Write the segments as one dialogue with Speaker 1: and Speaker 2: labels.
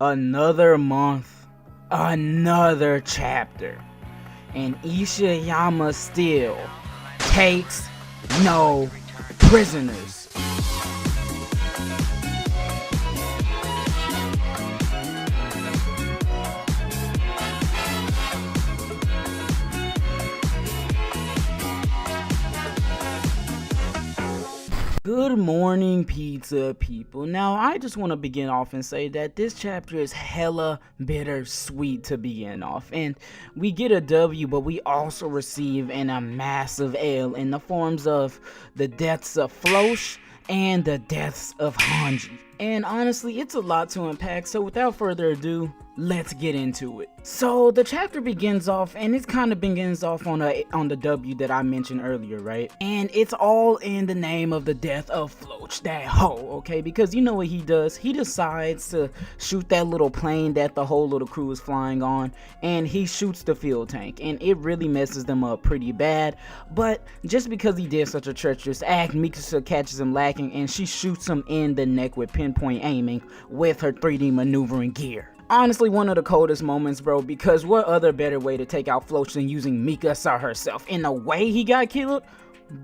Speaker 1: Another month, another chapter, and Ishiyama still takes no prisoners. Good morning, pizza people. Now, I just want to begin off and say that this chapter is hella bittersweet to begin off. And we get a W, but we also receive a massive L in the forms of the deaths of Floch and the deaths of Hange. And honestly, it's a lot to unpack, so without further ado, let's get into it. So the chapter begins off, and it kind of begins off on the W that I mentioned earlier, right? And it's all in the name of the death of Floch, that hoe, okay? Because you know what he does? He decides to shoot that little plane that the whole little crew is flying on, and he shoots the fuel tank, and it really messes them up pretty bad. But just because he did such a treacherous act, Mikasa catches him lacking, and she shoots him in the neck with pinpoint aiming with her 3D maneuvering gear. Honestly, one of the coldest moments, bro, because what other better way to take out Floch than using Mikasa herself? In the way he got killed?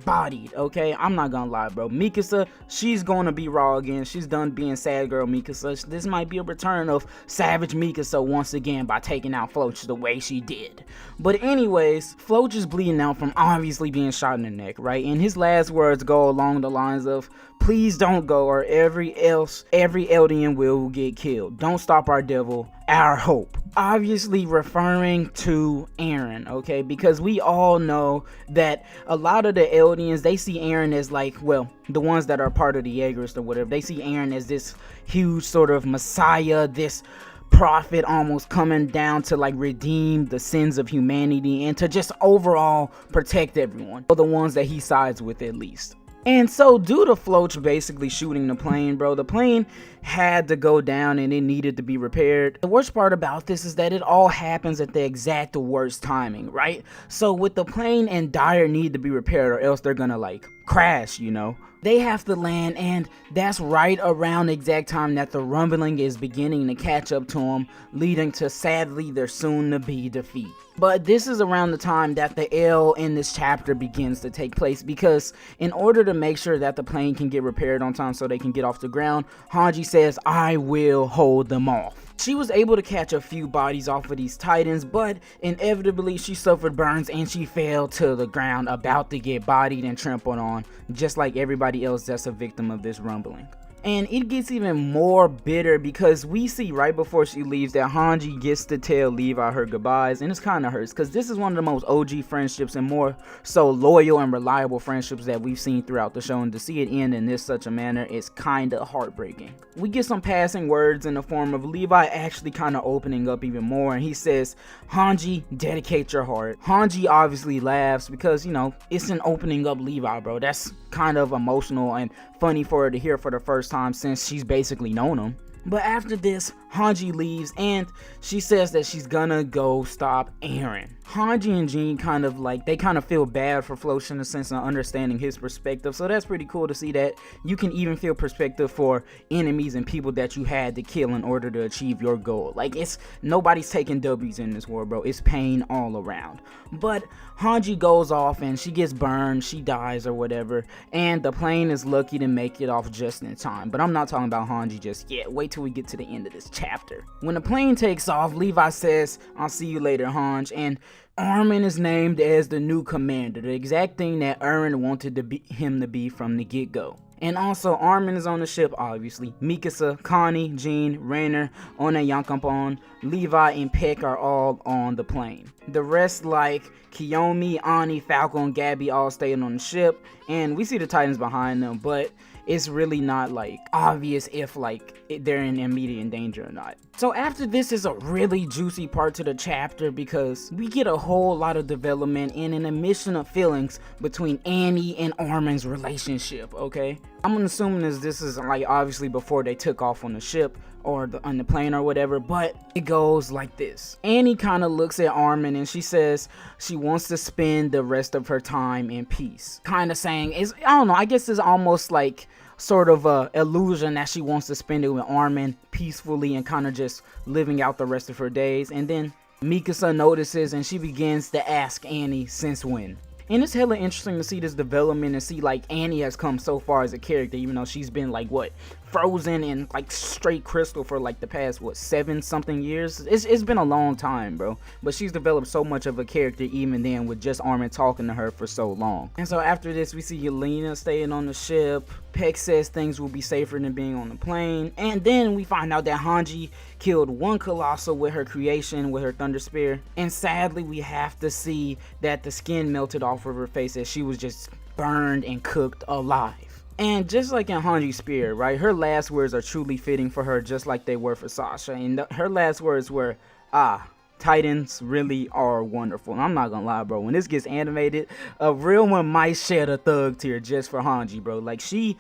Speaker 1: Bodied, okay? I'm not gonna lie, bro. Mikasa, she's gonna be raw again. She's done being sad girl Mikasa. This might be a return of savage Mikasa once again by taking out Floch the way she did. But anyways, Floch is bleeding out from obviously being shot in the neck, right? And his last words go along the lines of, "Please don't go, or every Eldian will get killed. Don't stop our devil, our hope." Obviously referring to Eren, okay? Because we all know that a lot of the Eldians, they see Eren as like, well, the ones that are part of the Jaegers or whatever, they see Eren as this huge sort of messiah, this prophet almost coming down to like redeem the sins of humanity and to just overall protect everyone, or the ones that he sides with at least. And so due to Floch basically shooting the plane, bro, the plane had to go down and it needed to be repaired. The worst part about this is that it all happens at the exact worst timing, right? So with the plane in dire need to be repaired, or else they're gonna like crash, you know? They have to land, and that's right around the exact time that the rumbling is beginning to catch up to them, leading to sadly their soon-to-be defeat. But this is around the time that the L in this chapter begins to take place, because in order to make sure that the plane can get repaired on time so they can get off the ground, Hange says, "I will hold them off." She was able to catch a few bodies off of these titans, but inevitably she suffered burns and she fell to the ground, about to get bodied and trampled on, just like everybody else that's a victim of this rumbling. And it gets even more bitter because we see right before she leaves that Hange gets to tell Levi her goodbyes, and it's kind of hurts because this is one of the most OG friendships and more so loyal and reliable friendships that we've seen throughout the show, and to see it end in this such a manner is kind of heartbreaking. We get some passing words in the form of Levi actually kind of opening up even more, and he says, "Hange, dedicate your heart." Hange obviously laughs because, you know, it's an opening up Levi, bro. That's kind of emotional and funny for her to hear for the first time since she's basically known him. But after this, Hange leaves and she says that she's gonna go stop Eren. Hange and Jean kind of feel bad for Floch in the sense of understanding his perspective, so that's pretty cool to see that you can even feel perspective for enemies and people that you had to kill in order to achieve your goal. Like, it's nobody's taking W's in this war, bro. It's pain all around. But Hange goes off and she gets burned, she dies or whatever, and the plane is lucky to make it off just in time. But I'm not talking about Hange just yet. Wait till we get to the end of this chapter. When the plane takes off, Levi says, "I'll see you later, Hange," and Armin is named as the new commander, the exact thing that Eren wanted him to be from the get-go. And also, Armin is on the ship, obviously. Mikasa, Connie, Jean, Rainer, Onyankopon, Levi, and Peck are all on the plane. The rest, like Kiyomi, Ani, Falco, and Gabby, all staying on the ship. And we see the Titans behind them, but it's really not like obvious if like they're in immediate danger or not. So after this is a really juicy part to the chapter because we get a whole lot of development and an admission of feelings between Annie and Armin's relationship, okay? I'm assuming this is like obviously before they took off on the ship or on the plane or whatever, but it goes like this. Annie kind of looks at Armin and she says she wants to spend the rest of her time in peace. Kind of saying, I don't know, I guess it's almost like sort of illusion that she wants to spend it with Armin peacefully and kind of just living out the rest of her days. And then Mikasa notices and she begins to ask Annie since when. And it's hella interesting to see this development and see like Annie has come so far as a character, even though she's been like what, frozen in like straight crystal for like the past what, 7 something years. It's been a long time, bro, but she's developed so much of a character even then with just Armin talking to her for so long. And so after this we see Yelena staying on the ship. Peck says things will be safer than being on the plane, and then we find out that Hange killed one Colossal with her creation, with her Thunder Spear, and sadly we have to see that the skin melted off of her face as she was just burned and cooked alive. And just like in Hange's spear, right, her last words are truly fitting for her, just like they were for Sasha. And her last words were, Titans really are wonderful. And I'm not gonna lie, bro, when this gets animated, a real one might shed a thug tear just for Hange, bro. Like she's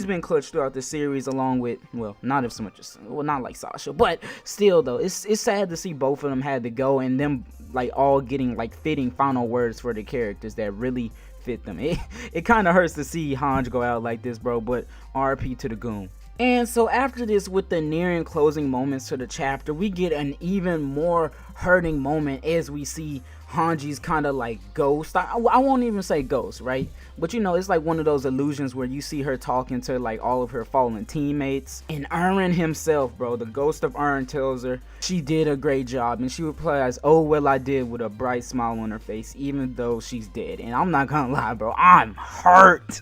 Speaker 1: been clutch throughout the series along with, well, not as much as, well, not like Sasha, but still though, it's sad to see both of them had to go and them like all getting like fitting final words for the characters that really fit them. It kind of hurts to see Hange go out like this, bro, but RP to the goon. And so after this, with the nearing closing moments to the chapter, we get an even more hurting moment as we see Hange's kind of like ghost. I won't even say ghost, right? But you know, it's like one of those illusions where you see her talking to like all of her fallen teammates. And Eren himself, bro, the ghost of Eren tells her she did a great job. And she replies, oh, well, I did, with a bright smile on her face, even though she's dead. And I'm not gonna lie, bro, I'm hurt.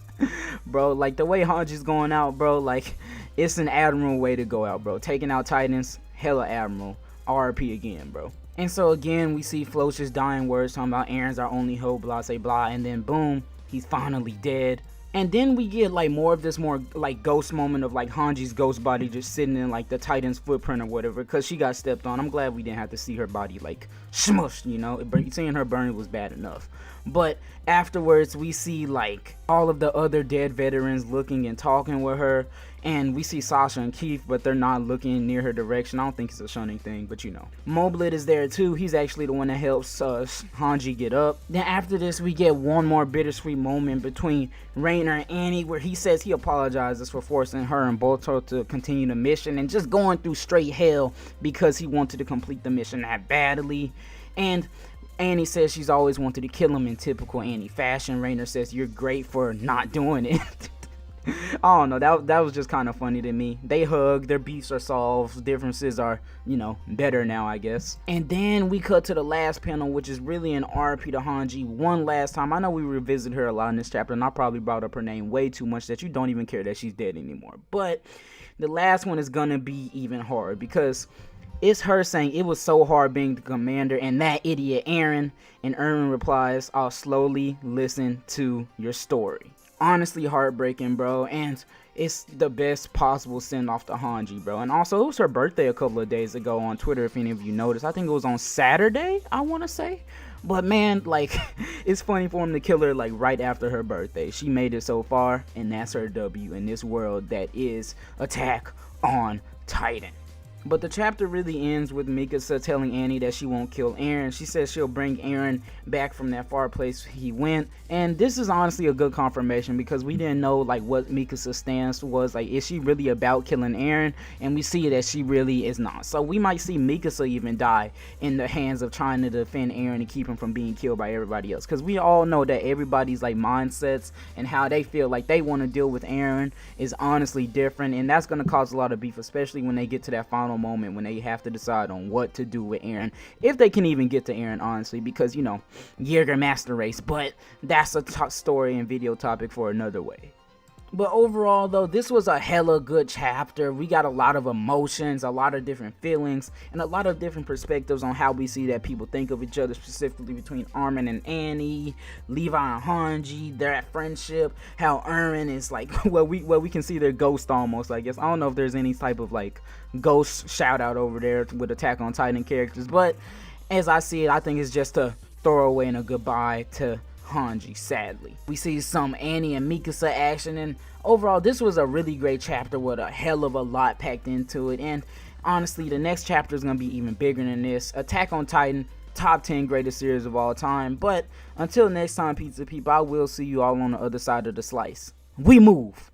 Speaker 1: Bro, like the way Hange's going out, bro, like it's an admirable way to go out, bro. Taking out Titans, hella admiral. RP again, bro. And so again, we see Floch's dying words talking about Eren's our only hope, blah, say blah, and then boom, he's finally dead. And then we get like more of this more like ghost moment of like Hange's ghost body just sitting in like the Titan's footprint or whatever, because she got stepped on. I'm glad we didn't have to see her body like smushed, you know. Seeing her burn was bad enough. But afterwards we see like all of the other dead veterans looking and talking with her, and we see Sasha and Keith, but they're not looking near her direction. I don't think it's a shunning thing, but you know. Moblit is there too. He's actually the one that helps Hange get up. Then after this we get one more bittersweet moment between Rainer and Annie, where he says he apologizes for forcing her and Bolto to continue the mission and just going through straight hell because he wanted to complete the mission that badly. And Annie says she's always wanted to kill him in typical Annie fashion. Rainer says you're great for not doing it. I don't know, that was just kind of funny to me. They hug, their beefs are solved, differences are, you know, better now, I guess. And then we cut to the last panel, which is really an RP to Hange one last time. I know we revisit her a lot in this chapter, and I probably brought up her name way too much that you don't even care that she's dead anymore. But the last one is gonna be even hard, because it's her saying it was so hard being the commander and that idiot Eren. And Eren replies, I'll slowly listen to your story. Honestly heartbreaking, bro, and it's the best possible send off to Hange, bro. And also, it was her birthday a couple of days ago on Twitter, if any of you noticed. I think it was on Saturday, I want to say. But man, like, it's funny for him to kill her like right after her birthday. She made it so far, and that's her W in this world that is Attack on Titan. But the chapter really ends with Mikasa telling Annie that she won't kill Eren. She says she'll bring Eren back from that far place he went. And this is honestly a good confirmation, because we didn't know like what Mikasa's stance was. Like, is she really about killing Eren? And we see that she really is not. So we might see Mikasa even die in the hands of trying to defend Eren and keep him from being killed by everybody else. Because we all know that everybody's like mindsets and how they feel like they want to deal with Eren is honestly different. And that's going to cause a lot of beef, especially when they get to that final moment when they have to decide on what to do with Eren, if they can even get to Eren, honestly, because you know, Jäger Master Race. But that's a story and video topic for another way. But overall though, this was a hella good chapter. We got a lot of emotions, a lot of different feelings, and a lot of different perspectives on how we see that people think of each other, specifically between Armin and Annie, Levi and Hange, their friendship, how Eren is like, well we can see their ghost almost, I guess. I don't know if there's any type of like ghost shout out over there with Attack on Titan characters, but as I see it, I think it's just a throwaway and a goodbye to Hange, sadly. We see some Annie and Mikasa action, and overall this was a really great chapter with a hell of a lot packed into it. And honestly, the next chapter is going to be even bigger than this. Attack on Titan, top 10 greatest series of all time. But until next time, pizza people, I will see you all on the other side of the slice. We move.